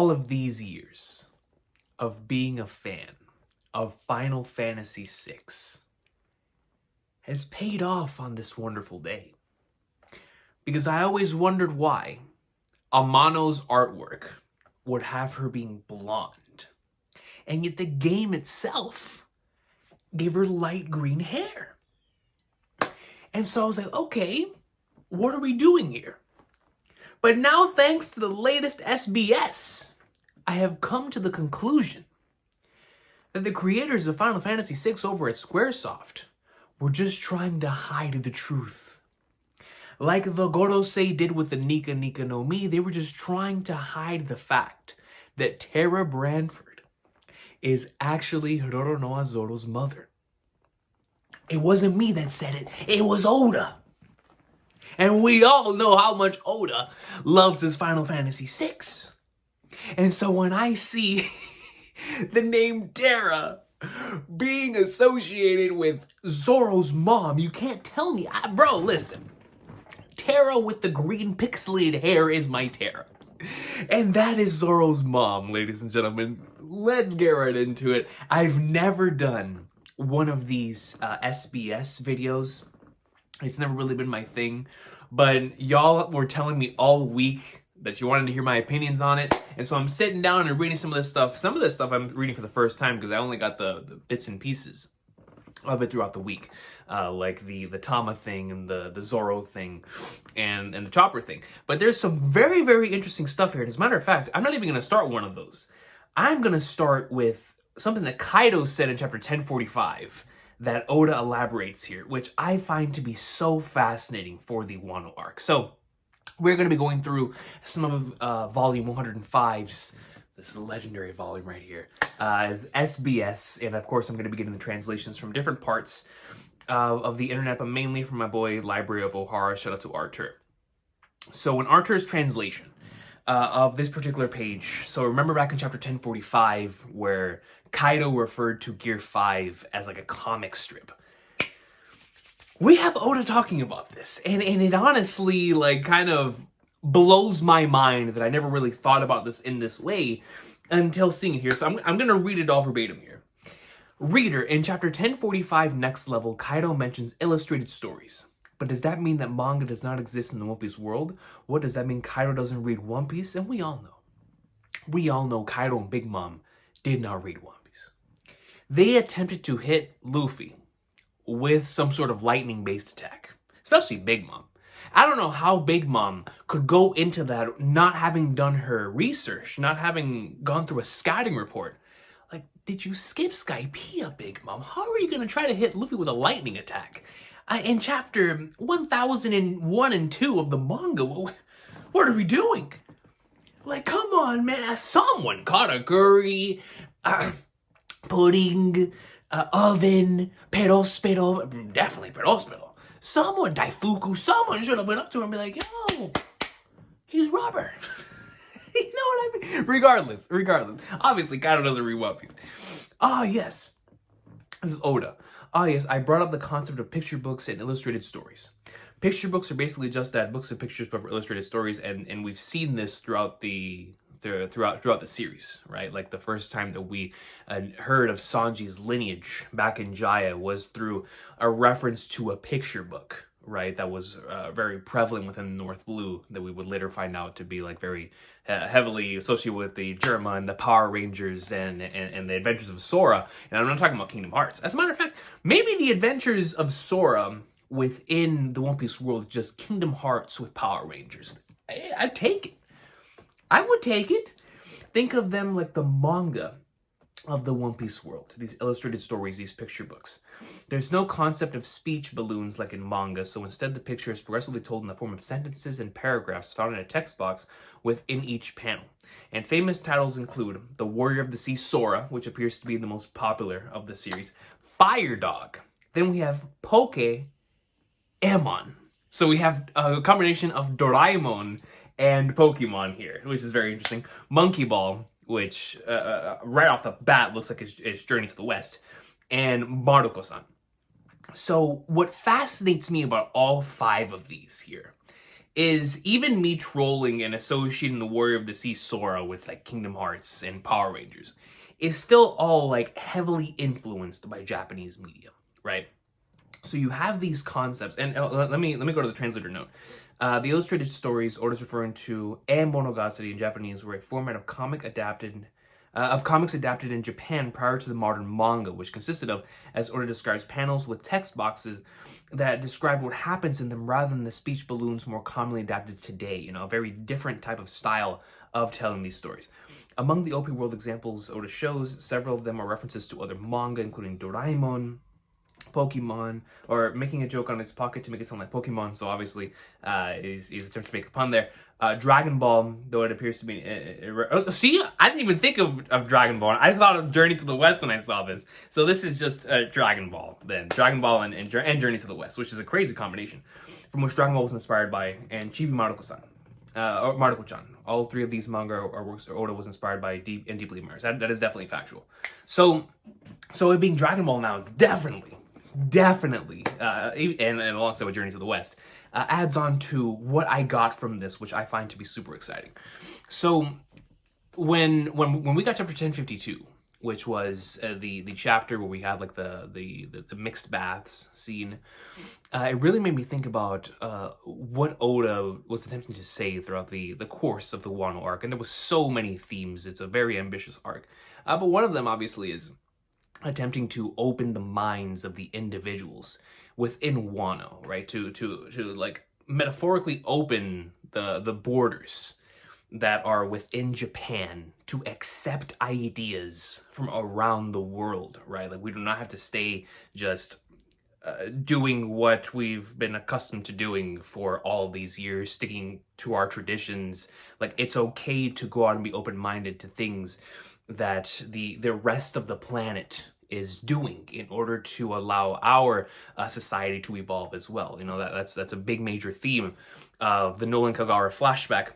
All of these years of being a fan of Final Fantasy VI has paid off on this wonderful day. Because I always wondered why Amano's artwork would have her being blonde, and yet the game itself gave her light green hair. And so I was like, okay, what are we doing here? But now, thanks to the latest SBS, I have come to the conclusion that the creators of Final Fantasy VI over at Squaresoft were just trying to hide the truth. Like the Gorosei did with the Nika Nika no Mi, they were just trying to hide the fact that Terra Branford is actually Roronoa Zoro's mother. It wasn't me that said it, it was Oda. And we all know how much Oda loves his Final Fantasy VI. And so when I see the name Terra being associated with Zoro's mom, you can't tell me. Bro, listen. Terra with the green pixelated hair is my Terra. And that is Zoro's mom, ladies and gentlemen. Let's get right into it. I've never done one of these SBS videos. It's never really been my thing. But y'all were telling me all week that you wanted to hear my opinions on it. And so I'm sitting down and reading some of this stuff. Some of this stuff I'm reading for the first time because I only got the bits and pieces of it throughout the week. Like the Tama thing and the Zoro thing and the Chopper thing. But there's some very, very interesting stuff here. And as a matter of fact, I'm not even going to start one of those. I'm going to start with something that Kaido said in chapter 1045 that Oda elaborates here, which I find to be so fascinating for the Wano arc. So we're going to be going through some of volume 105's, this legendary volume right here, as SBS, and of course I'm going to be getting the translations from different parts of the internet, but mainly from my boy Library of Ohara. Shout out to Arthur. So in Arthur's translation of this particular page, so remember back in chapter 1045 where Kaido referred to Gear 5 as like a comic strip. We have Oda talking about this, and it honestly like kind of blows my mind that I never really thought about this in this way until seeing it here. So I'm going to read it all verbatim here. Reader, in chapter 1045 Next Level, Kaido mentions illustrated stories. But does that mean that manga does not exist in the One Piece world? What does that mean Kaido doesn't read One Piece? And we all know. We all know Kaido and Big Mom did not read One Piece. They attempted to hit Luffy with some sort of lightning-based attack, especially Big Mom. I don't know how Big Mom could go into that not having done her research, not having gone through a scouting report. Like, did you skip Skypiea, Big Mom? How are you going to try to hit Luffy with a lightning attack? In chapter 1001 and 2 of the manga, what are we doing? Like, come on, man. Someone caught a curry, pudding, oven, perospero, definitely perospero. Someone, Daifuku, someone should have went up to him and be like, yo, he's rubber. You know what I mean? Regardless. Obviously, Kaido doesn't read One Piece. Ah, yes. This is Oda. Ah, yes, I brought up the concept of picture books and illustrated stories. Picture books are basically just that, books of pictures but for illustrated stories, and we've seen this throughout the series, right? Like the first time that we heard of Sanji's lineage back in Jaya was through a reference to a picture book, right? That was very prevalent within the North Blue that we would later find out to be like very heavily associated with the Germa and the Power Rangers and the Adventures of Sora. And I'm not talking about Kingdom Hearts. As a matter of fact, maybe the Adventures of Sora within the One Piece world is just Kingdom Hearts with Power Rangers. I'd take it. I would take it. Think of them like the manga of the One Piece world. These illustrated stories, these picture books. There's no concept of speech balloons like in manga, so instead the picture is progressively told in the form of sentences and paragraphs found in a text box within each panel. And famous titles include The Warrior of the Sea Sora, which appears to be the most popular of the series, Fire Dog. Then we have Poke Emon. So we have a combination of Doraemon and Pokemon here, which is very interesting. Monkey Ball, which right off the bat looks like his journey to the west, and Maruko-san. So what fascinates me about all 5 of these here is even me trolling and associating the Warrior of the Sea Sora with like Kingdom Hearts and Power Rangers is still all like heavily influenced by Japanese media, right? So you have these concepts, and let me go to the translator note. The illustrated stories Oda's referring to and monogatari in Japanese were a format of comics adapted in Japan prior to the modern manga, which consisted of, as Oda describes, panels with text boxes that describe what happens in them rather than the speech balloons more commonly adapted today. You know, a very different type of style of telling these stories. Among the OP World examples Oda shows, several of them are references to other manga, including Doraemon, Pokemon, or making a joke on his pocket to make it sound like Pokemon, so obviously he's attempting to make a pun there. Dragon Ball, though it appears to be... see, I didn't even think of Dragon Ball. I thought of Journey to the West when I saw this. So this is just Dragon Ball, then. Dragon Ball and Journey to the West, which is a crazy combination, from which Dragon Ball was inspired by, and Chibi Maruko-san. Or Maruko-chan. All three of these manga are works that Oda was inspired by and deeply immersed. That is definitely factual. So it being Dragon Ball now, definitely, and alongside with Journey to the West, adds on to what I got from this, which I find to be super exciting. So when we got chapter 1052, which was the chapter where we had like the mixed baths scene, it really made me think about what Oda was attempting to say throughout the course of the Wano arc, and there was so many themes. It's a very ambitious arc, but one of them obviously is attempting to open the minds of the individuals within Wano, right? To like metaphorically open the borders that are within Japan to accept ideas from around the world, right? Like we do not have to stay just doing what we've been accustomed to doing for all these years, sticking to our traditions. Like it's okay to go out and be open-minded to things that the rest of the planet is doing in order to allow our society to evolve as well. You know, that's a big major theme of the Nolan Kagara flashback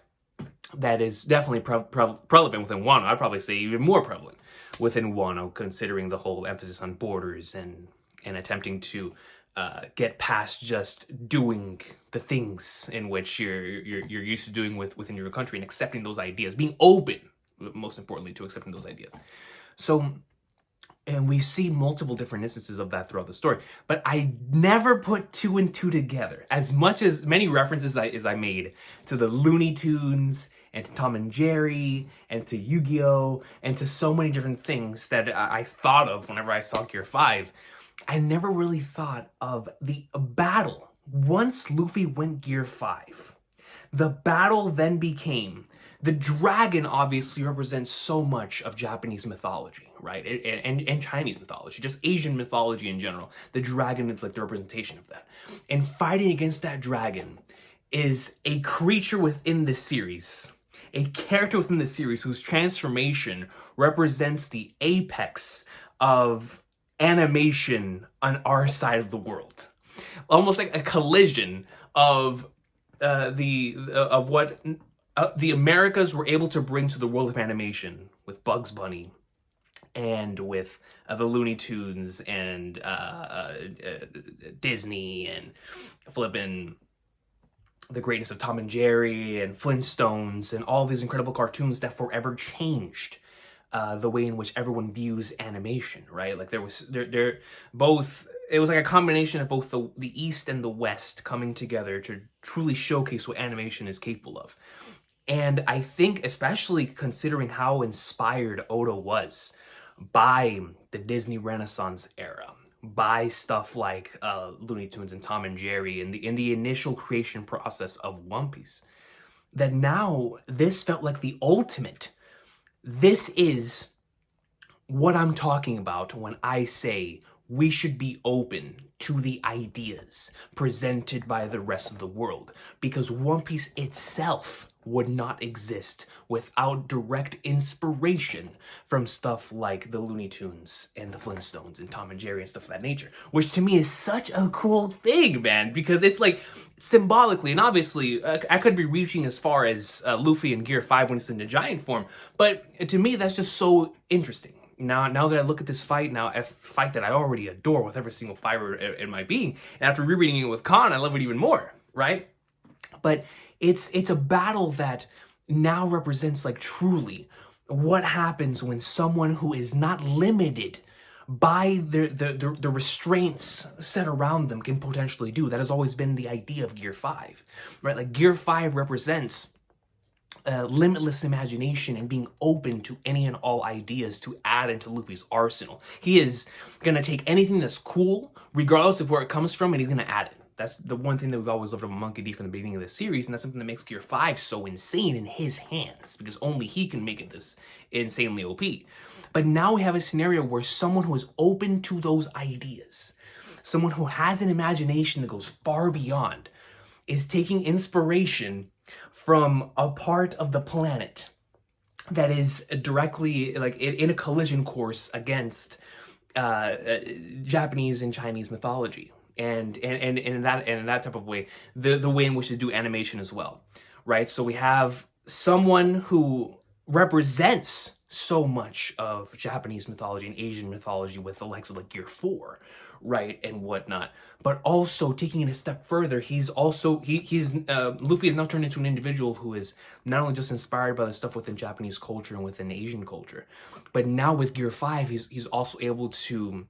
that is definitely prevalent within Wano. I'd probably say even more prevalent within Wano, considering the whole emphasis on borders and attempting to get past just doing the things in which you're used to doing within your country and accepting those ideas, being open, most importantly, to accepting those ideas. So, and we see multiple different instances of that throughout the story, but I never put two and two together. As many references as I made to the Looney Tunes and to Tom and Jerry and to Yu-Gi-Oh! And to so many different things that I thought of whenever I saw Gear 5, I never really thought of the battle. Once Luffy went Gear 5, the battle then became... The dragon obviously represents so much of Japanese mythology, right? And Chinese mythology, just Asian mythology in general. The dragon is like the representation of that. And fighting against that dragon is a creature within the series, a character within the series whose transformation represents the apex of animation on our side of the world. Almost like a collision of what the Americas were able to bring to the world of animation with Bugs Bunny and with the Looney Tunes and Disney and flipping the greatness of Tom and Jerry and Flintstones and all these incredible cartoons that forever changed the way in which everyone views animation, right? Like they're both... It was like a combination of both the East and the West coming together to truly showcase what animation is capable of. And I think, especially considering how inspired Oda was by the Disney Renaissance era, by stuff like Looney Tunes and Tom and Jerry in the initial creation process of One Piece, that now this felt like the ultimate. This is what I'm talking about when I say we should be open to the ideas presented by the rest of the world, because One Piece itself would not exist without direct inspiration from stuff like the Looney Tunes and the Flintstones and Tom and Jerry and stuff of that nature, which to me is such a cool thing, man, because it's like symbolically, and obviously I could be reaching as far as Luffy in Gear 5 when he's in the giant form, but to me that's just so interesting. Now that I look at this fight, a fight that I already adore with every single fiber in my being, and after rereading it with Khan, I love it even more, right? But It's a battle that now represents like truly what happens when someone who is not limited by the restraints set around them can potentially do. That has always been the idea of Gear 5, right? Like Gear 5 represents limitless imagination and being open to any and all ideas to add into Luffy's arsenal. He is going to take anything that's cool, regardless of where it comes from, and he's going to add it. That's the one thing that we've always loved about Monkey D from the beginning of the series, and that's something that makes Gear 5 so insane in his hands, because only he can make it this insanely OP. But now we have a scenario where someone who is open to those ideas, someone who has an imagination that goes far beyond, is taking inspiration from a part of the planet that is directly like in a collision course against Japanese and Chinese mythology, and in that type of way, the way in which they do animation as well, right? So we have someone who represents so much of Japanese mythology and Asian mythology with the likes of like Gear 4, right, and whatnot. But also taking it a step further, he's Luffy is now turned into an individual who is not only just inspired by the stuff within Japanese culture and within Asian culture, but now with Gear 5, he's also able to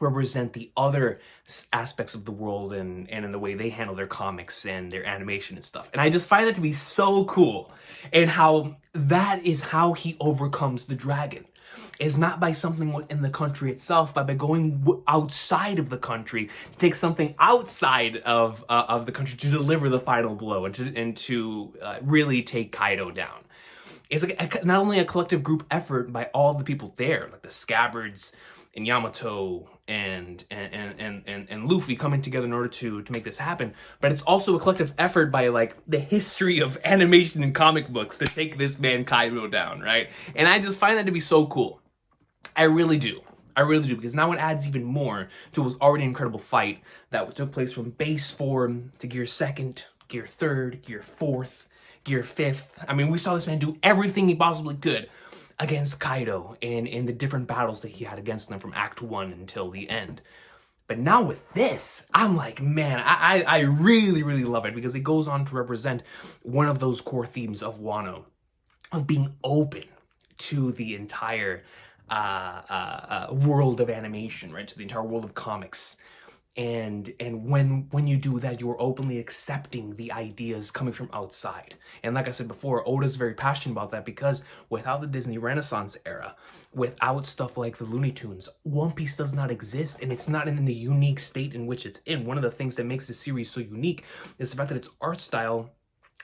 represent the other aspects of the world and in the way they handle their comics and their animation and stuff. And I just find that to be so cool, and how that is how he overcomes the dragon. Is not by something within the country itself, but by going outside of the country to take something outside of the country to deliver the final blow and to really take Kaido down. It's like not only a collective group effort by all the people there, like the Scabbards and Yamato and Luffy coming together in order to make this happen, but it's also a collective effort by like the history of animation and comic books to take this man Kaido down, right? And I just find that to be so cool. I really do, because now it adds even more to what was already an incredible fight that took place from base form to Gear 2nd, Gear 3rd, Gear 4th, Gear 5th. I mean, we saw this man do everything he possibly could against Kaido in the different battles that he had against them from Act 1 until the end. But now with this, I'm like, man, I really, really love it, because it goes on to represent one of those core themes of Wano, of being open to the entire world of animation, right? To the entire world of comics. And when you do that, you're openly accepting the ideas coming from outside. And like I said before, Oda's very passionate about that, because without the Disney Renaissance era, without stuff like the Looney Tunes, One Piece does not exist, and it's not in the unique state in which it's in. One of the things that makes this series so unique is the fact that its art style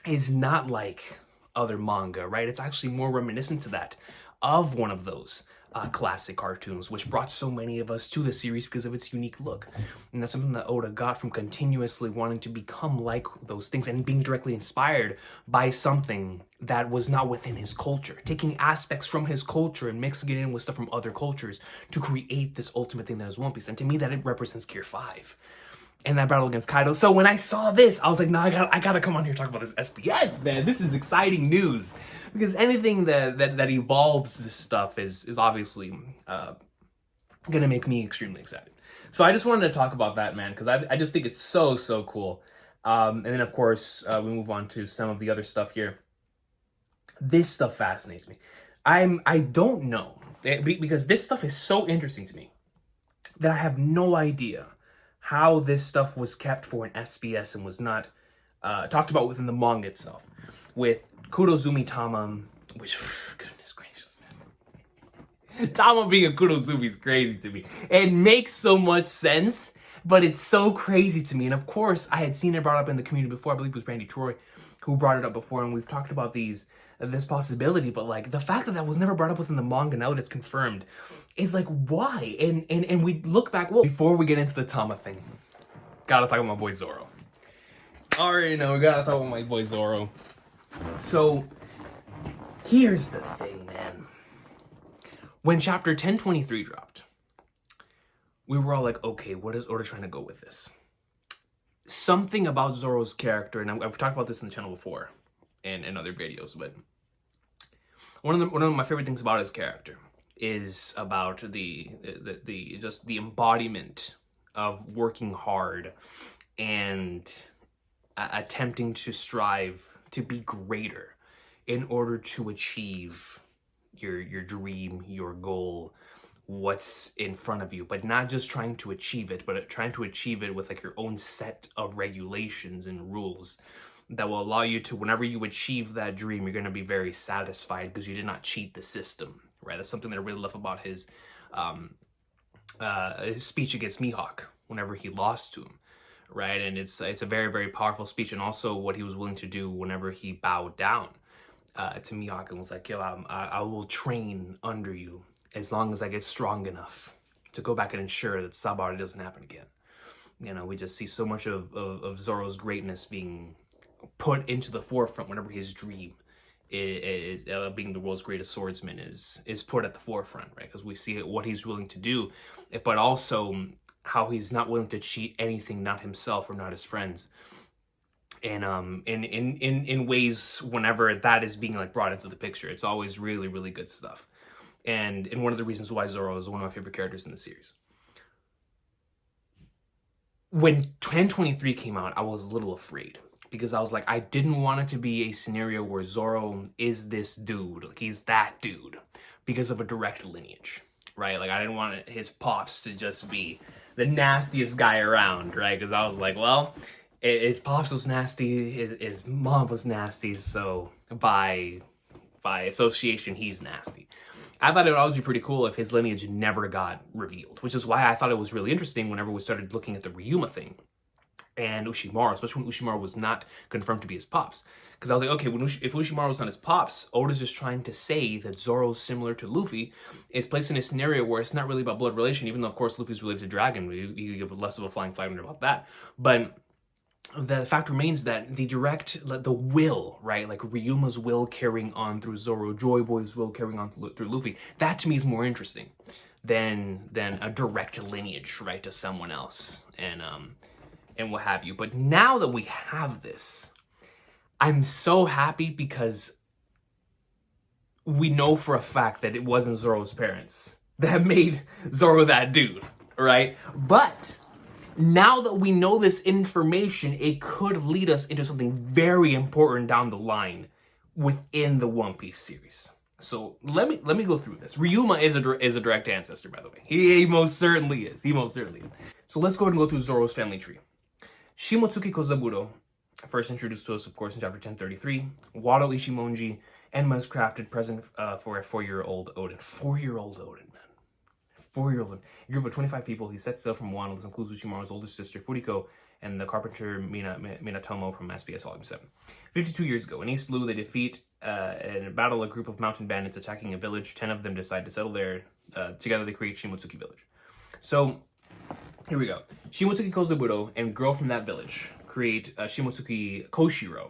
is not like other manga, right? It's actually more reminiscent to that of one of those classic cartoons, which brought so many of us to the series because of its unique look. And that's something that Oda got from continuously wanting to become like those things and being directly inspired by something that was not within his culture, taking aspects from his culture and mixing it in with stuff from other cultures to create this ultimate thing that is One Piece. And to me, that it represents Gear 5 and that battle against Kaido. So when I saw this, I was like, no, I gotta come on here and talk about this SBS, man. This is exciting news. Because anything that evolves this stuff is obviously gonna make me extremely excited. So I just wanted to talk about that, man, because I just think it's so cool. And then of course we move on to some of the other stuff here. This stuff fascinates me. I don't know, because this stuff is so interesting to me that I have no idea how this stuff was kept for an SBS and was not talked about within the manga itself. With Kurozumi Tama, which, goodness gracious, man. Tama being a Kurozumi is crazy to me. It makes so much sense, but it's so crazy to me. And of course, I had seen it brought up in the community before. I believe it was Randy Troy who brought it up before, and we've talked about this possibility. But like the fact that that was never brought up within the manga, now that it's confirmed, is like, why? And we look back. Well, before we get into the Tama thing, gotta talk about my boy Zoro. Already know, we gotta talk about my boy Zoro. So, here's the thing, man. When chapter 1023 dropped, we were all like, okay, what is Oda trying to go with this? Something about Zoro's character, and I've talked about this in the channel before, and in other videos, but one of my favorite things about his character is about the embodiment of working hard and attempting to strive to be greater in order to achieve your dream, your goal, what's in front of you, but not just trying to achieve it, but trying to achieve it with like your own set of regulations and rules that will allow you to, whenever you achieve that dream, you're going to be very satisfied because you did not cheat the system, right? That's something that I really love about his speech against Mihawk whenever he lost to him, right? And it's a very, very powerful speech, and also what he was willing to do whenever he bowed down to Mihawk and was like, yo, I will train under you as long as I get strong enough to go back and ensure that Sabari doesn't happen again. You know, we just see so much of Zoro's greatness being put into the forefront whenever his dream is being the world's greatest swordsman is put at the forefront, right? Because we see what he's willing to do, but also how he's not willing to cheat anything, not himself or not his friends. And in ways whenever that is being like brought into the picture, it's always really, really good stuff. And one of the reasons why Zoro is one of my favorite characters in the series. When 1023 came out, I was a little afraid because I was like, I didn't want it to be a scenario where Zoro is this dude, like he's that dude, because of a direct lineage, right? Like I didn't want his pops to just be the nastiest guy around, right? Because I was like, well, his pops was nasty, his mom was nasty, so by association, he's nasty. I thought it would always be pretty cool if his lineage never got revealed, which is why I thought it was really interesting whenever we started looking at the Ryuma thing and Ushimaru, especially when Ushimaru was not confirmed to be his pops. Because I was like, okay, if Ushimaru was not his pops, Oda's just trying to say that Zoro's similar to Luffy, is placed in a scenario where it's not really about blood relation, even though, of course, Luffy's related to Dragon. You give less of a flying flag about that. But the fact remains that the will, right? Like Ryuma's will carrying on through Zoro, Joy Boy's will carrying on through Luffy, that to me is more interesting than a direct lineage, right, to someone else and what have you. But now that we have this, I'm so happy because we know for a fact that it wasn't Zoro's parents that made Zoro that dude, right? But now that we know this information, it could lead us into something very important down the line within the One Piece series. So let me go through this. Ryuma is a direct ancestor, by the way. He most certainly is. He most certainly is. So let's go ahead and go through Zoro's family tree. Shimotsuki Kozaburo, first introduced to us, of course, in chapter 1033. Wado Ishimonji, Enma is crafted present for a 4-year-old Oden. 4-year-old Oden. 4-year-old. A group of 25 people. He sets sail from Wano. This includes Ushimaru's oldest sister, Furiko, and the carpenter Minatomo from SBS Volume 7. 52 years ago, in East Blue, they defeat and battle a group of mountain bandits attacking a village. 10 of them decide to settle there. Together, they create Shimotsuki Village. So, here we go. Shimotsuki Kozaburo and girl from that village create Shimotsuki Koshiro,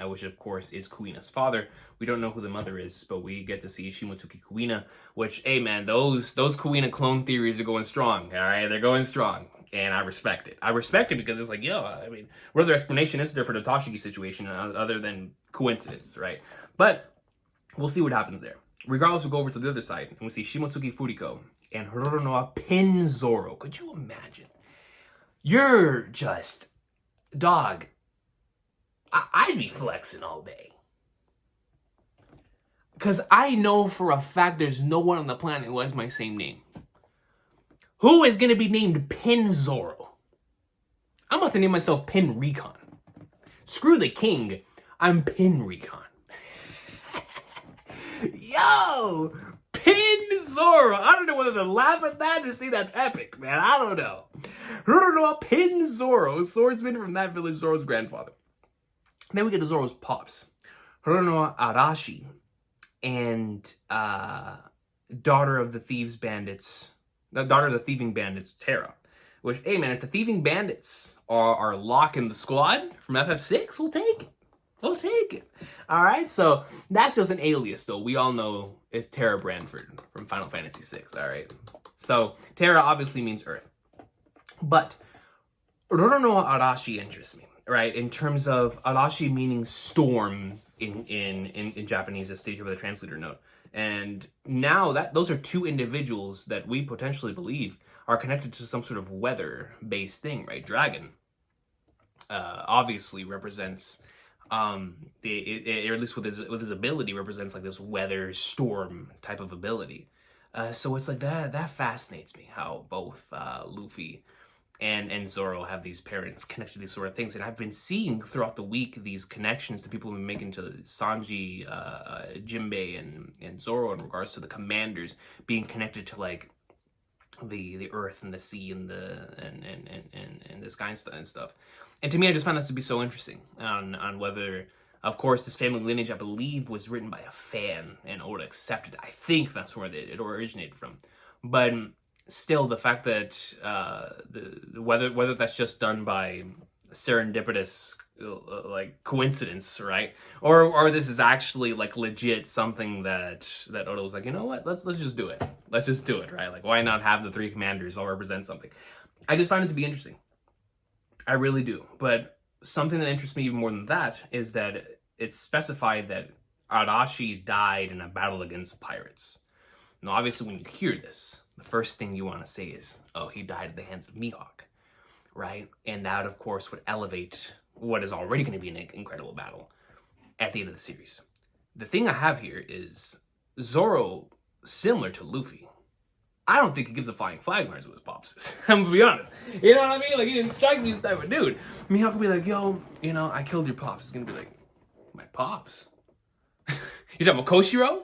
which, of course, is Kuina's father. We don't know who the mother is, but we get to see Shimotsuki Kuina, which, hey, man, those Kuina clone theories are going strong, all right? They're going strong, and I respect it. I respect it because it's like, yo, I mean, what other explanation is there for the Toshiki situation other than coincidence, right? But we'll see what happens there. Regardless, we'll go over to the other side, and we see Shimotsuki Furiko and Hororonoa pin Zoro. Could you imagine? You're just, dog, I'd be flexing all day. Because I know for a fact there's no one on the planet who has my same name. Who is going to be named Pin Zoro? I'm about to name myself Pin Recon. Screw the king. I'm Pin Recon. Yo! Pin Zoro! I don't know whether to laugh at that or say that's epic, man. I don't know. Pin Zoro, swordsman from that village, Zoro's grandfather. Then we get to Zoro's pops. Hororonoa Arashi and daughter of the thieving bandits, Terra. Which, hey man, if the thieving bandits are locking the squad from FF6, we'll take it. We'll take it. All right, so that's just an alias, though. We all know it's Terra Branford from Final Fantasy VI. All right, so Terra obviously means Earth, but Hororonoa Arashi interests me, right? In terms of Arashi meaning storm in Japanese, as stated by the translator note. And now that those are two individuals that we potentially believe are connected to some sort of weather-based thing, right? Dragon obviously represents or at least with his ability, represents like this weather storm type of ability. So it's like that fascinates me, how both Luffy and Zoro have these parents connected to these sort of things. And I've been seeing throughout the week these connections that people have been making to Sanji, Jinbei, and Zoro in regards to the commanders being connected to like the earth and the sea and the sky and stuff. And to me, I just found that to be so interesting on whether, of course, this family lineage, I believe, was written by a fan and Oda accepted. I think that's where it originated from. But still, the fact that whether that's just done by serendipitous like coincidence, right, or this is actually like legit something that Oda was like, you know what, let's just do it. Let's just do it, right? Like, why not have the three commanders all represent something? I just find it to be interesting. I really do. But something that interests me even more than that is that it's specified that Arashi died in a battle against pirates. Now, obviously, when you hear this, the first thing you want to say is, oh, he died at the hands of Mihawk, right? And that, of course, would elevate what is already going to be an incredible battle at the end of the series. The thing I have here is Zoro, similar to Luffy, I don't think he gives a flying flag when his pops is. I'm gonna be honest. You know what I mean? Like, he didn't strike me as type of dude. Mihawk could be like, yo, you know, I killed your pops. He's gonna be like, my pops? You talking about Koshiro?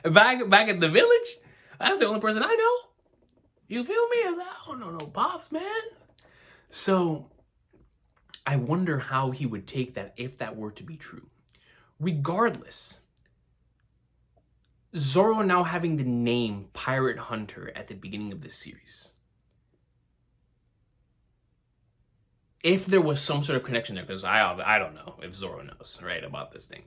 Back at the village? That's the only person I know. You feel me? I don't know no pops, man. So, I wonder how he would take that if that were to be true. Regardless, Zoro now having the name Pirate Hunter at the beginning of this series. If there was some sort of connection there, because I don't know if Zoro knows, right, about this thing.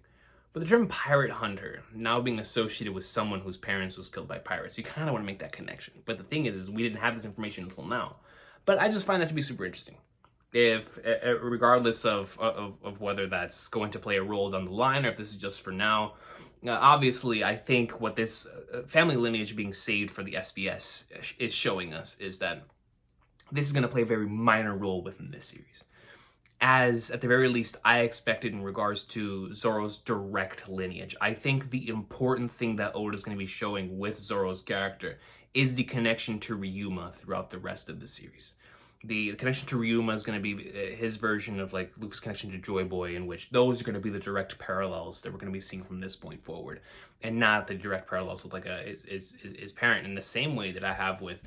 But the term Pirate Hunter now being associated with someone whose parents was killed by pirates, you kind of want to make that connection. But the thing is we didn't have this information until now. But I just find that to be super interesting. If, regardless of whether that's going to play a role down the line or if this is just for now, obviously, I think what this family lineage being saved for the SBS is showing us is that this is going to play a very minor role within this series. As, at the very least, I expected in regards to Zoro's direct lineage. I think the important thing that Oda's going to be showing with Zoro's character is the connection to Ryuma throughout the rest of the series. The connection to Ryuma is going to be his version of like Luffy's connection to Joy Boy, in which those are going to be the direct parallels that we're going to be seeing from this point forward, and not the direct parallels with like his parent, in the same way that I have with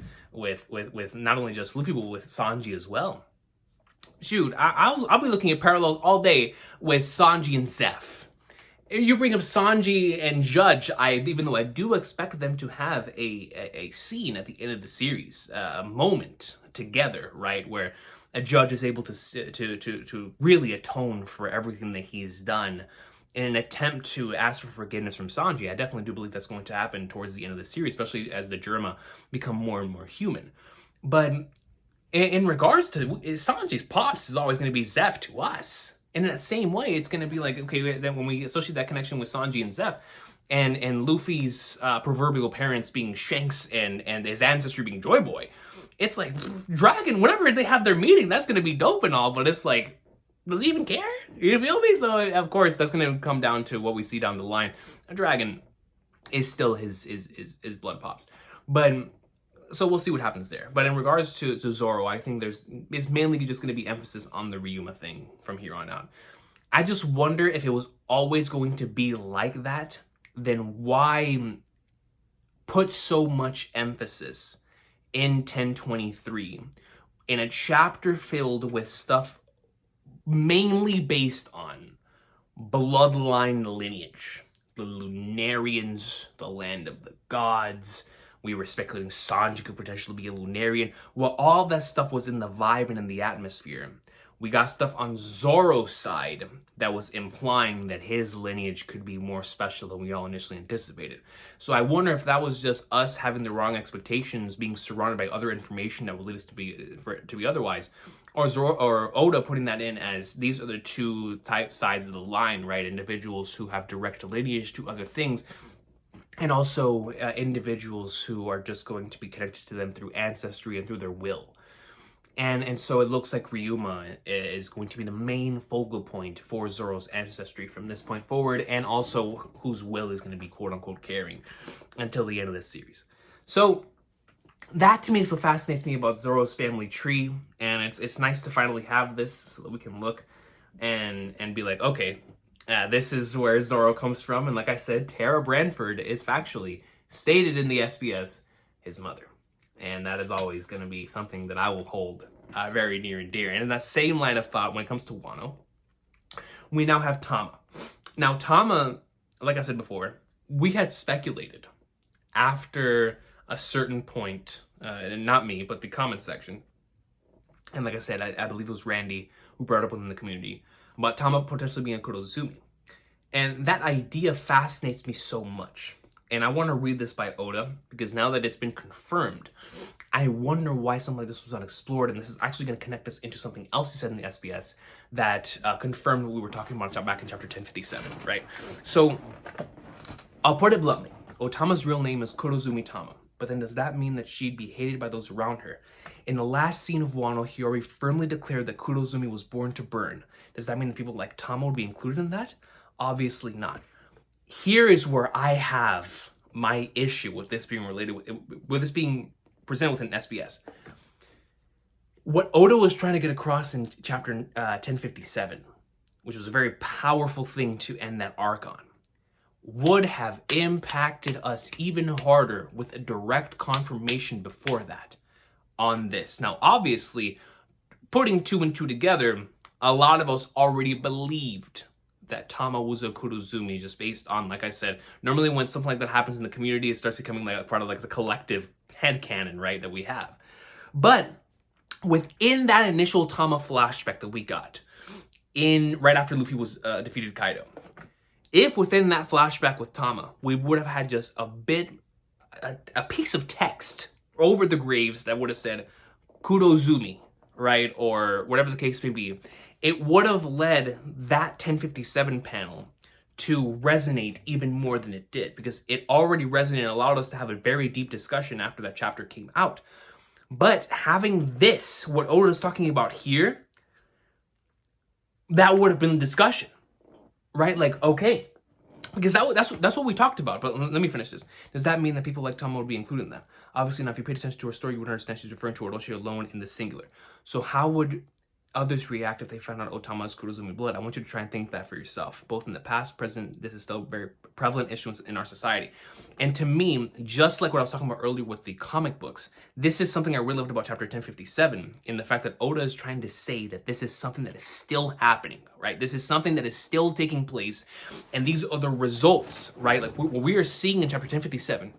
not only just Luffy but with Sanji as well. Shoot, I'll be looking at parallels all day with Sanji and Zeph. You bring up Sanji and Judge, even though I do expect them to have a scene at the end of the series, a moment together, right, where a Judge is able to really atone for everything that he's done in an attempt to ask for forgiveness from Sanji. I definitely do believe that's going to happen towards the end of the series, especially as the Germa become more and more human. But in regards to Sanji's pops is always going to be Zeph to us. And in that same way, it's going to be like, okay, then when we associate that connection with Sanji and Zeph, and Luffy's proverbial parents being Shanks and his ancestry being Joy Boy, it's like, Dragon, whenever they have their meeting, that's going to be dope and all, but it's like, does he even care? You feel me? So, of course, that's going to come down to what we see down the line. Dragon is still his blood pops. But so we'll see what happens there. But in regards to Zoro, I think it's mainly just going to be emphasis on the Ryuma thing from here on out. I just wonder if it was always going to be like that, then why put so much emphasis in 1023 in a chapter filled with stuff mainly based on bloodline lineage, the Lunarians, the land of the gods. We were speculating Sanji could potentially be a Lunarian. Well, all that stuff was in the vibe and in the atmosphere. We got stuff on Zoro's side that was implying that his lineage could be more special than we all initially anticipated. So I wonder if that was just us having the wrong expectations, being surrounded by other information that would lead us to be otherwise, or Zoro or Oda putting that in as these are the two sides of the line, right? Individuals who have direct lineage to other things, and also individuals who are just going to be connected to them through ancestry and through their will. And so it looks like Ryuma is going to be the main focal point for Zoro's ancestry from this point forward, and also whose will is going to be quote-unquote carrying until the end of this series. So that to me is what fascinates me about Zoro's family tree, and it's nice to finally have this so that we can look and be like, okay, this is where Zoro comes from. And like I said, Tara Branford is factually stated in the SBS his mother. And that is always going to be something that I will hold very near and dear. And in that same line of thought, when it comes to Wano, we now have Tama. Now, Tama, like I said before, we had speculated after a certain point, and not me, but the comment section. And like I said, I believe it was Randy who brought up within the community about Tama potentially being a Kurozumi. And that idea fascinates me so much. And I want to read this by Oda, because now that it's been confirmed, I wonder why something like this was not explored. And this is actually going to connect us into something else you said in the SBS that confirmed what we were talking about back in chapter 1057, right? So I'll put it bluntly. Otama's real name is Kurozumi Tama. But then does that mean that she'd be hated by those around her? In the last scene of Wano, Hiyori firmly declared that Kurozumi was born to burn. Does that mean that people like Tama would be included in that? Obviously not. Here is where I have my issue with this being related with this being presented with an SBS. What Oda was trying to get across in chapter 1057, which was a very powerful thing to end that arc on, would have impacted us even harder with a direct confirmation before that on this. Now, obviously, putting two and two together, a lot of us already believed that Tama was a Kurozumi, just based on, like I said, normally when something like that happens in the community, it starts becoming like a part of like the collective headcanon, right, that we have. But within that initial Tama flashback that we got in right after Luffy was defeated Kaido, if within that flashback with Tama, we would have had just a piece of text over the graves that would have said Kurozumi, right, or whatever the case may be, it would have led that 1057 panel to resonate even more than it did, because it already resonated and allowed us to have a very deep discussion after that chapter came out. But having this, what Oda's talking about here, that would have been the discussion, right? Like, okay, because that's what we talked about. But let me finish this. Does that mean that people like Tama would be included in that? Obviously not. If you paid attention to her story, you would understand she's referring to Orochi alone in the singular. So how would others react if they found out Otama is Kurozumi blood? I want you to try and think that for yourself. Both in the past, present, this is still a very prevalent issue in our society. And to me, just like what I was talking about earlier with the comic books, this is something I really loved about chapter 1057, in the fact that Oda is trying to say that this is something that is still happening, right? This is something that is still taking place, and these are the results, right? Like what we are seeing in chapter 1057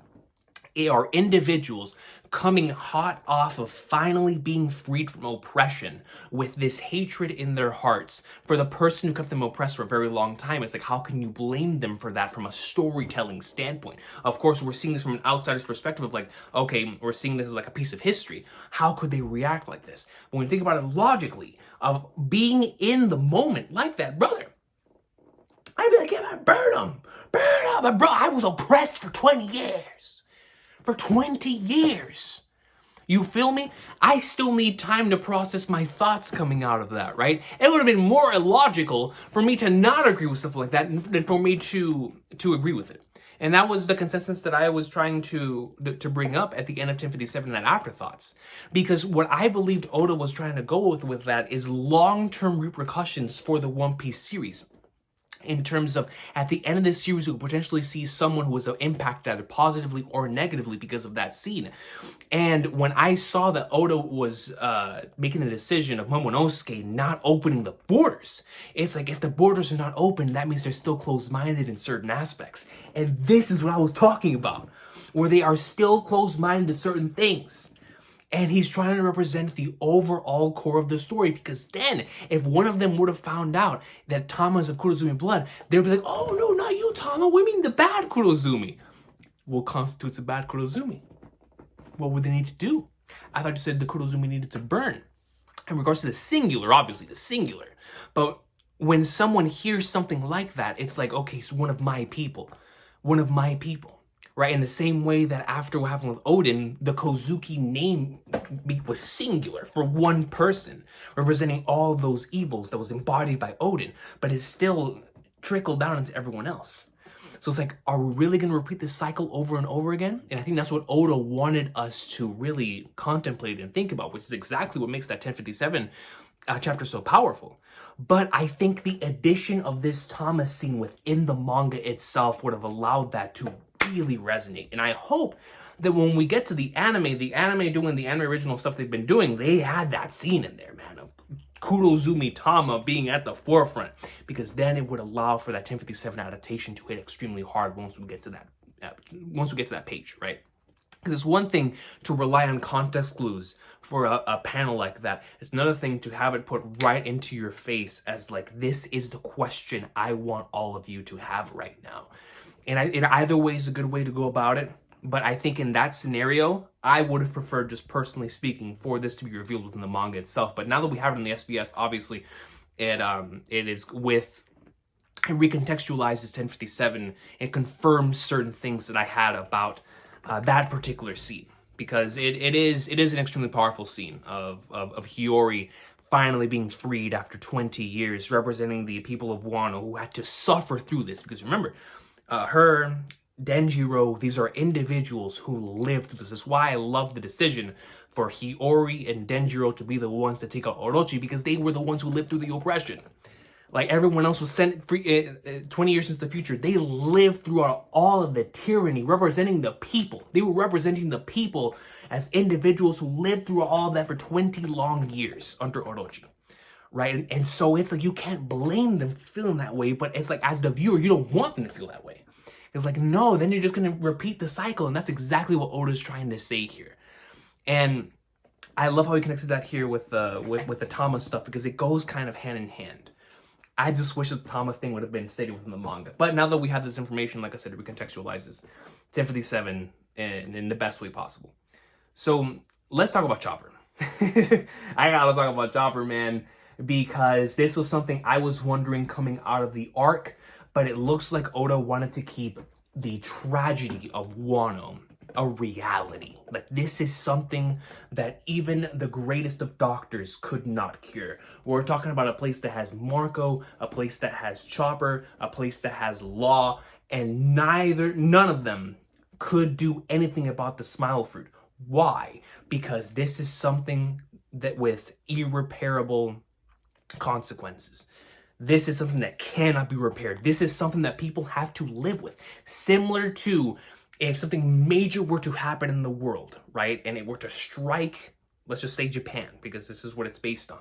are individuals coming hot off of finally being freed from oppression with this hatred in their hearts for the person who kept them oppressed for a very long time. It's like, how can you blame them for that from a storytelling standpoint? Of course, we're seeing this from an outsider's perspective of like, okay, we're seeing this as like a piece of history. How could they react like this? When we think about it logically, of being in the moment like that, brother, I'd be like, yeah, burn them. But bro, I was oppressed for 20 years. For 20 years. You feel me? I still need time to process my thoughts coming out of that, right? It would have been more illogical for me to not agree with something like that than for me to agree with it. And that was the consensus that I was trying to bring up at the end of 1057, that afterthoughts. Because what I believed Oda was trying to go with that is long-term repercussions for the One Piece series. In terms of, at the end of this series, we'll potentially see someone who was impacted either positively or negatively because of that scene. And when I saw that Oda was making the decision of Momonosuke not opening the borders, it's like, if the borders are not open, that means they're still closed-minded in certain aspects. And this is what I was talking about, where they are still closed-minded to certain things. And he's trying to represent the overall core of the story, because then if one of them would have found out that Tama is of Kurozumi blood, they would be like, oh no, not you, Tama. We mean the bad Kurozumi. What constitutes a bad Kurozumi? What would they need to do? I thought you said the Kurozumi needed to burn. In regards to the singular, obviously the singular. But when someone hears something like that, it's like, okay, it's one of my people. One of my people. right? In the same way that after what happened with Odin, the Kozuki name was singular for one person, representing all those evils that was embodied by Odin, but it still trickled down into everyone else. So it's like, are we really going to repeat this cycle over and over again? And I think that's what Oda wanted us to really contemplate and think about, which is exactly what makes that 1057 chapter so powerful. But I think the addition of this Tama scene within the manga itself would have allowed that to really resonate. And I hope that when we get to the anime doing the anime original stuff they've been doing, they had that scene in there, man, of Kurozumi Tama being at the forefront, because then it would allow for that 1057 adaptation to hit extremely hard once we get to that page, right? Because it's one thing to rely on context clues for a panel like that. It's another thing to have it put right into your face as like, this is the question I want all of you to have right now. And either way is a good way to go about it. But I think in that scenario, I would have preferred, just personally speaking, for this to be revealed within the manga itself. But now that we have it in the SBS, obviously, it is with... It recontextualizes 1057 and confirms certain things that I had about that particular scene, because it is an extremely powerful scene of Hiyori finally being freed after 20 years, representing the people of Wano who had to suffer through this. Because remember, her, Denjiro, these are individuals who lived through this. That's why I love the decision for Hiyori and Denjiro to be the ones to take out Orochi, because they were the ones who lived through the oppression. Like everyone else was sent free 20 years into the future. They lived throughout all of the tyranny, representing the people. They were representing the people as individuals who lived through all of that for 20 long years under Orochi, right? And so it's like, you can't blame them for feeling that way, but it's like, as the viewer, you don't want them to feel that way. It's like, no, then you're just going to repeat the cycle, and that's exactly what Oda's trying to say here. And I love how he connected that here with the Tama stuff, because it goes kind of hand in hand. I just wish the Tama thing would have been stated within the manga. But now that we have this information, like I said, it recontextualizes 1057 in the best way possible. So let's talk about Chopper. I gotta talk about Chopper, man, because this was something I was wondering coming out of the arc, but it looks like Oda wanted to keep the tragedy of Wano a reality. Like, this is something that even the greatest of doctors could not cure. We're talking about a place that has Marco, a place that has Chopper, a place that has Law, and none of them could do anything about the Smile Fruit. Why? Because this is something that with irreparable consequences. This is something that cannot be repaired. This is something that people have to live with. Similar to if something major were to happen in the world, right, and it were to strike, let's just say Japan, because this is what it's based on,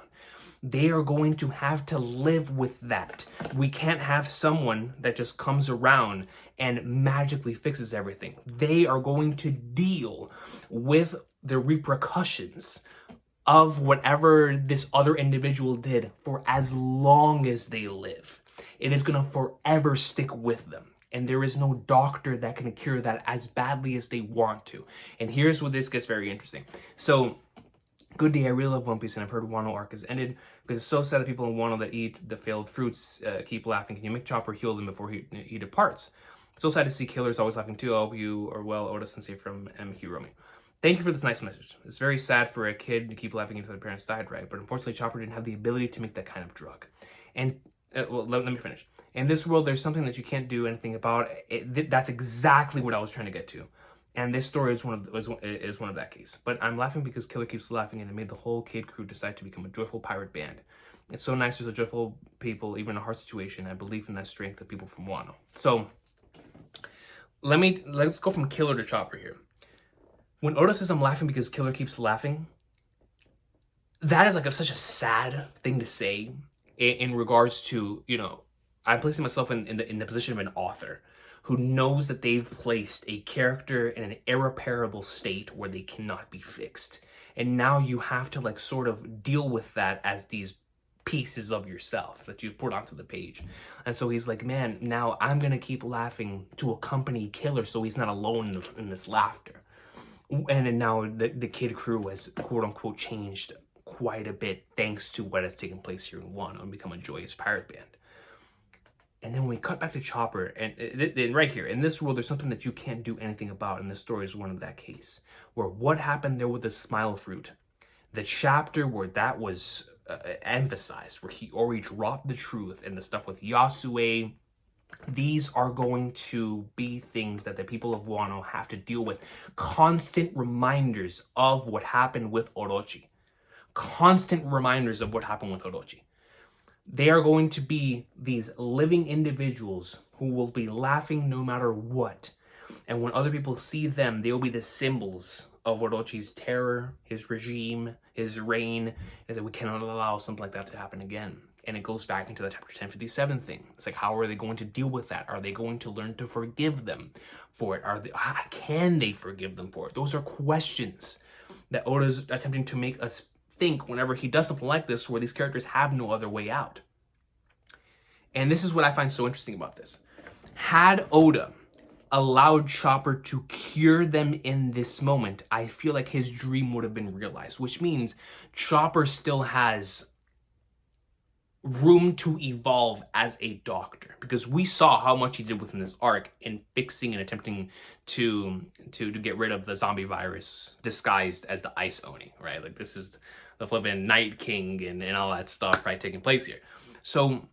they are going to have to live with that. We can't have someone that just comes around and magically fixes everything. They are going to deal with the repercussions of whatever this other individual did for as long as they live. It is going to forever stick with them. And there is no doctor that can cure that as badly as they want to. And here's where this gets very interesting. So, good day, I really love One Piece, and I've heard Wano arc has ended, because it's so sad that people in Wano that eat the failed fruits keep laughing. Can you make Chopper heal them before he departs? So sad to see Killer's always laughing too. I hope you are well, Oda Sensei from M. Hiromi. Thank you for this nice message. It's very sad for a kid to keep laughing until their parents died, right? But unfortunately, Chopper didn't have the ability to make that kind of drug. And, well, let me finish. In this world, there's something that you can't do anything about. That's exactly what I was trying to get to. And this story is one of that case. But I'm laughing because Killer keeps laughing, and it made the whole Kid crew decide to become a joyful pirate band. It's so nice there's a joyful people, even in a hard situation. I believe in that strength of people from Wano. So, let's go from Killer to Chopper here. When Oda says I'm laughing because Killer keeps laughing, that is like such a sad thing to say in regards to, you know, I'm placing myself in the position of an author who knows that they've placed a character in an irreparable state where they cannot be fixed. And now you have to like sort of deal with that as these pieces of yourself that you've put onto the page. And so he's like, man, now I'm going to keep laughing to accompany Killer so he's not alone in this laughter. And then now the Kid crew has quote unquote changed quite a bit thanks to what has taken place here in Wano and become a joyous pirate band. And then when we cut back to Chopper, and right here, in this world, there's something that you can't do anything about, and this story is one of that case. Where what happened there with the smile fruit, the chapter where that was emphasized, where Hiyori dropped the truth, and the stuff with Yasue, these are going to be things that the people of Wano have to deal with. Constant reminders of what happened with Orochi. Constant reminders of what happened with Orochi. They are going to be these living individuals who will be laughing no matter what. And when other people see them, they will be the symbols of Orochi's terror, his regime, his reign, and that we cannot allow something like that to happen again. And it goes back into the chapter 1057 thing. It's like, how are they going to deal with that? Are they going to learn to forgive them for it? Can they forgive them for it? Those are questions that Oda's attempting to make us think whenever he does something like this, where these characters have no other way out. And this is what I find so interesting about this. Had Oda allowed Chopper to cure them in this moment, I feel like his dream would have been realized, which means Chopper still has room to evolve as a doctor, because we saw how much he did within this arc in fixing and attempting to get rid of the zombie virus disguised as the Ice Oni, right? Like, this is the flippin' Night King and all that stuff, right, taking place here. So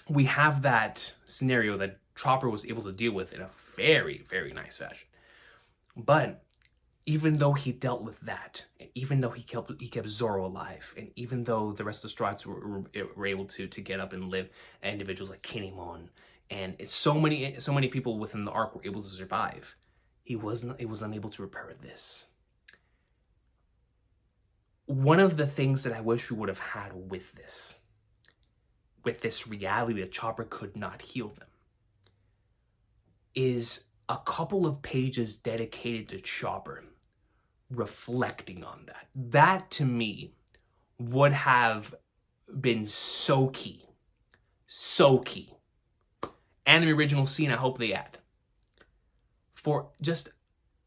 we have that scenario that Chopper was able to deal with in a very, very nice fashion. But even though he dealt with that, even though he kept Zoro alive, and even though the rest of the Straw Hats were able to get up and live, and individuals like Kinemon, and so many people within the arc were able to survive, he was unable to repair this. One of the things that I wish we would have had with this reality that Chopper could not heal them, is a couple of pages dedicated to Chopper reflecting on that. That, to me, would have been so key. So key. Anime original scene, I hope they add. For just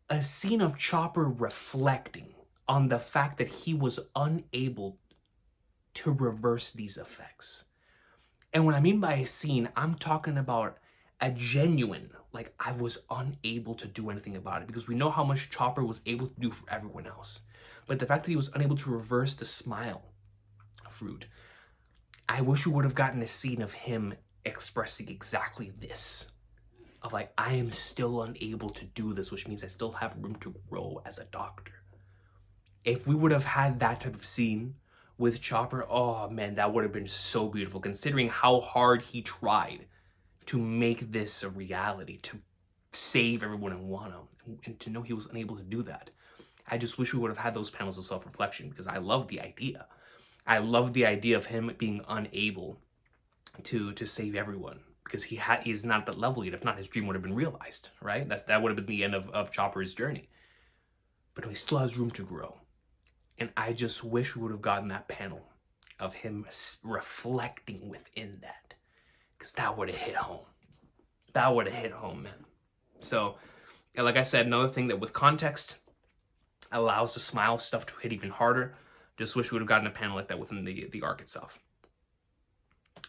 a scene of Chopper reflecting on the fact that he was unable to reverse these effects. And what I mean by a scene, I'm talking about a genuine, like, I was unable to do anything about it, because we know how much Chopper was able to do for everyone else. But the fact that he was unable to reverse the smile fruit, I wish we would have gotten a scene of him expressing exactly this. Of like, I am still unable to do this, which means I still have room to grow as a doctor. If we would have had that type of scene with Chopper, oh man, that would have been so beautiful, considering how hard he tried to make this a reality, to save everyone in Wano, and to know he was unable to do that. I just wish we would have had those panels of self-reflection, because I love the idea. I love the idea of him being unable to save everyone, because he's not at that level yet. If not, his dream would have been realized, right? That would have been the end of Chopper's journey. But he still has room to grow. And I just wish we would have gotten that panel of him reflecting within that, because that would have hit home. That would have hit home, man. So, like I said, another thing that with context allows the smile stuff to hit even harder. Just wish we would have gotten a panel like that within the arc itself.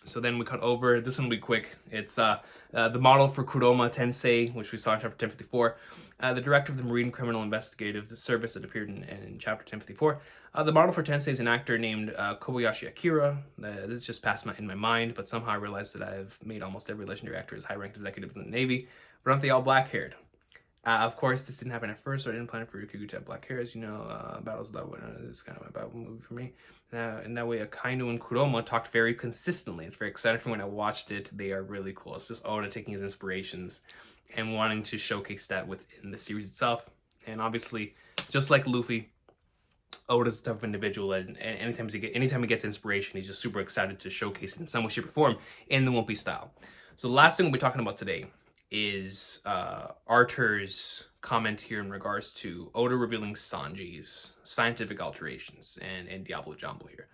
So then we cut over. This one will be quick. It's the model for Kuroma Tensei, which we saw in chapter 1054. The director of the Marine Criminal Investigative Service that appeared in chapter 1054. The model for Tensei is an actor named Kobayashi Akira. This just passed in my mind, but somehow I realized that I've made almost every legendary actor as high-ranked executive in the Navy. But aren't they all black-haired? Of course, this didn't happen at first, so I didn't plan for Ryukyugu to have black hair. As you know, Battles of Love is kind of about a movie for me. And that way, Kaido and Kuroma talked very consistently. It's very exciting for when I watched it. They are really cool. It's just Oda taking his inspirations and wanting to showcase that within the series itself. And obviously, just like Luffy, Oda's the type of individual, and anytime he gets inspiration, he's just super excited to showcase it in some way, shape, or form in the One Piece style. So the last thing we'll be talking about today is Arthur's comment here in regards to Oda revealing Sanji's scientific alterations and Diablo Jumbo here.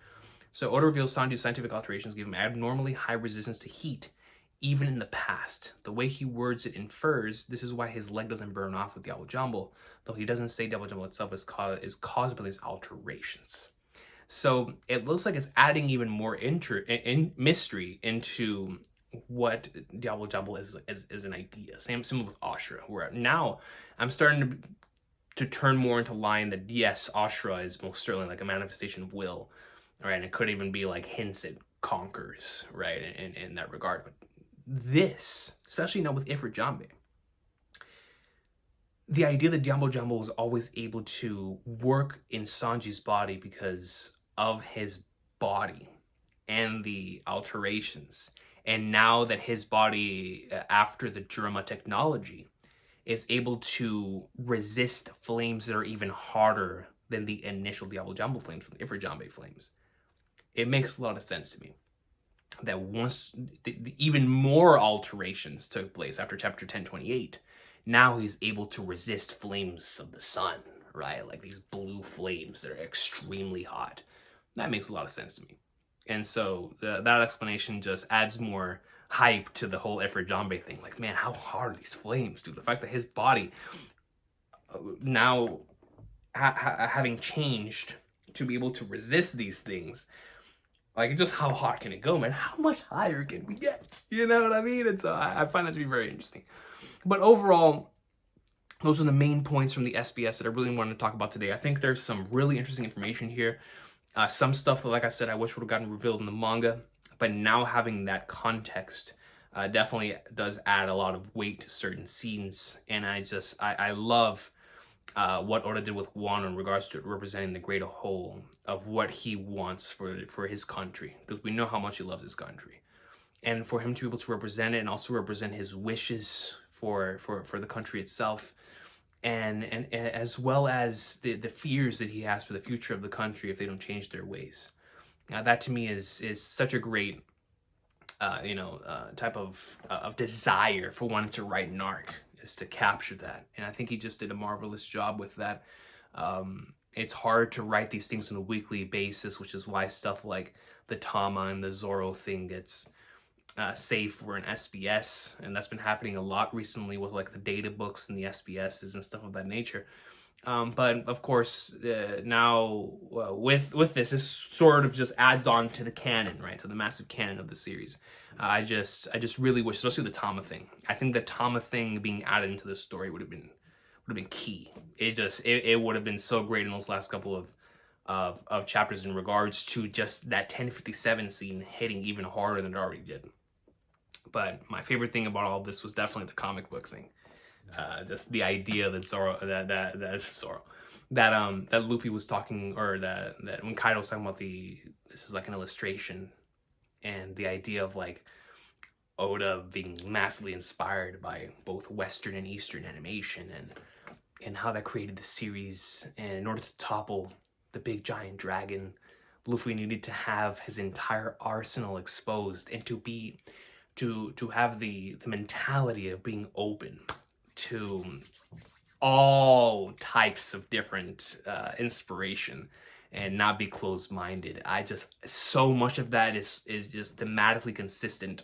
So Oda reveals Sanji's scientific alterations give him abnormally high resistance to heat, even in the past. The way he words it infers this is why his leg doesn't burn off with Diablo Jumbo, though he doesn't say Diablo Jumbo itself is caused by these alterations. So it looks like it's adding even more mystery into what Diablo Jumble is as an idea. Similar with Ashura, where now I'm starting to turn more into line that yes, Ashura is most certainly like a manifestation of will, right? And it could even be like hints at conquerors, right? In that regard. But this, especially now with Ifrit Jambe, the idea that Diablo Jumbo was always able to work in Sanji's body because of his body and the alterations. And now that his body, after the Kuroma technology, is able to resist flames that are even harder than the initial Diablo Jumbo flames, from the Ifrit Jambe flames, it makes a lot of sense to me that once the even more alterations took place after chapter 1028, now he's able to resist flames of the sun, right? Like these blue flames that are extremely hot. That makes a lot of sense to me. And so that explanation just adds more hype to the whole Ifrit Jambe thing. Like, man, how hard are these flames, dude? The fact that his body now having changed to be able to resist these things, like, just how hot can it go, man? How much higher can we get? You know what I mean? And so I find that to be very interesting. But overall, those are the main points from the SBS that I really wanted to talk about today. I think there's some really interesting information here. Some stuff that, like I said, I wish would have gotten revealed in the manga. But now having that context definitely does add a lot of weight to certain scenes. And I love what Oda did with Wano in regards to representing the greater whole of what he wants for his country. Because we know how much he loves his country. And for him to be able to represent it and also represent his wishes for the country itself, and as well as the fears that he has for the future of the country if they don't change their ways. That to me is such a great type of desire for wanting to write an arc, is to capture that. And I think he just did a marvelous job with that. It's hard to write these things on a weekly basis, which is why stuff like the Tama and the Zoro thing gets saved for an SBS, and that's been happening a lot recently with like the data books and the SBSs and stuff of that nature. But of course, now with this sort of just adds on to the canon, right? To the massive canon of the series. I just really wish, especially the Tama thing. I think the Tama thing being added into the story would have been key. It would have been so great in those last couple of chapters in regards to just that 1057 scene hitting even harder than it already did. But my favorite thing about all of this was definitely the comic book thing. Just the idea that that Luffy was talking, or that when Kaido was talking about this is like an illustration, and the idea of like Oda being massively inspired by both Western and Eastern animation, and how that created the series. And in order to topple the big giant dragon, Luffy needed to have his entire arsenal exposed, and to have the mentality of being open to all types of different inspiration and not be closed-minded. So much of that is just thematically consistent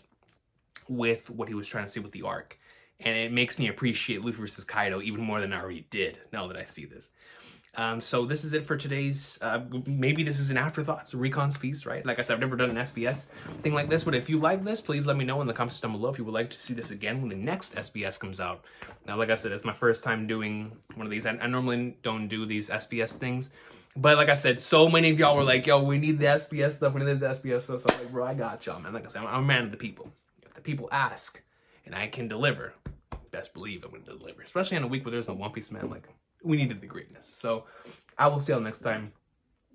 with what he was trying to say with the arc. And it makes me appreciate Luffy versus Kaido even more than I already did now that I see this. So this is it for today's, maybe this is an afterthoughts, a Recon's piece, right? Like I said, I've never done an SBS thing like this, but if you like this, please let me know in the comments down below if you would like to see this again when the next SBS comes out. Now, like I said, it's my first time doing one of these. I normally don't do these SBS things, but like I said, so many of y'all were like, yo, we need the SBS stuff, we need the SBS stuff. So I'm like, bro, I got y'all, man. Like I said, I'm a man of the people. If the people ask and I can deliver, best believe I'm going to deliver, especially on a week where there's no One Piece, man. Like, we needed the greatness. So I will see y'all next time.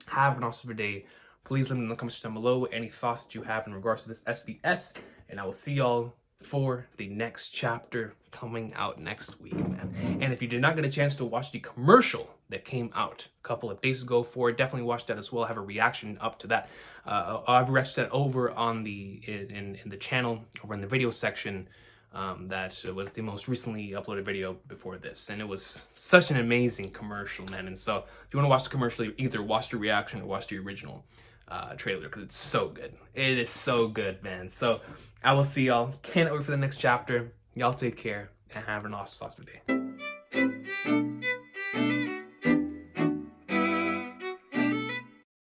Have an awesome day. Please let me know in the comments down below any thoughts that you have in regards to this SBS. And I will see y'all for the next chapter coming out next week, man. And if you did not get a chance to watch the commercial that came out a couple of days ago for it, definitely watch that as well. I have a reaction up to that. I've reacted that over on in the channel, over in the video section. That was the most recently uploaded video before this, and it was such an amazing commercial, man. And so if you want to watch the commercial, either watch the reaction or watch the original trailer, because it's so good. It is so good, man. So I will see y'all. Can't wait for the next chapter. Y'all take care and have an awesome day.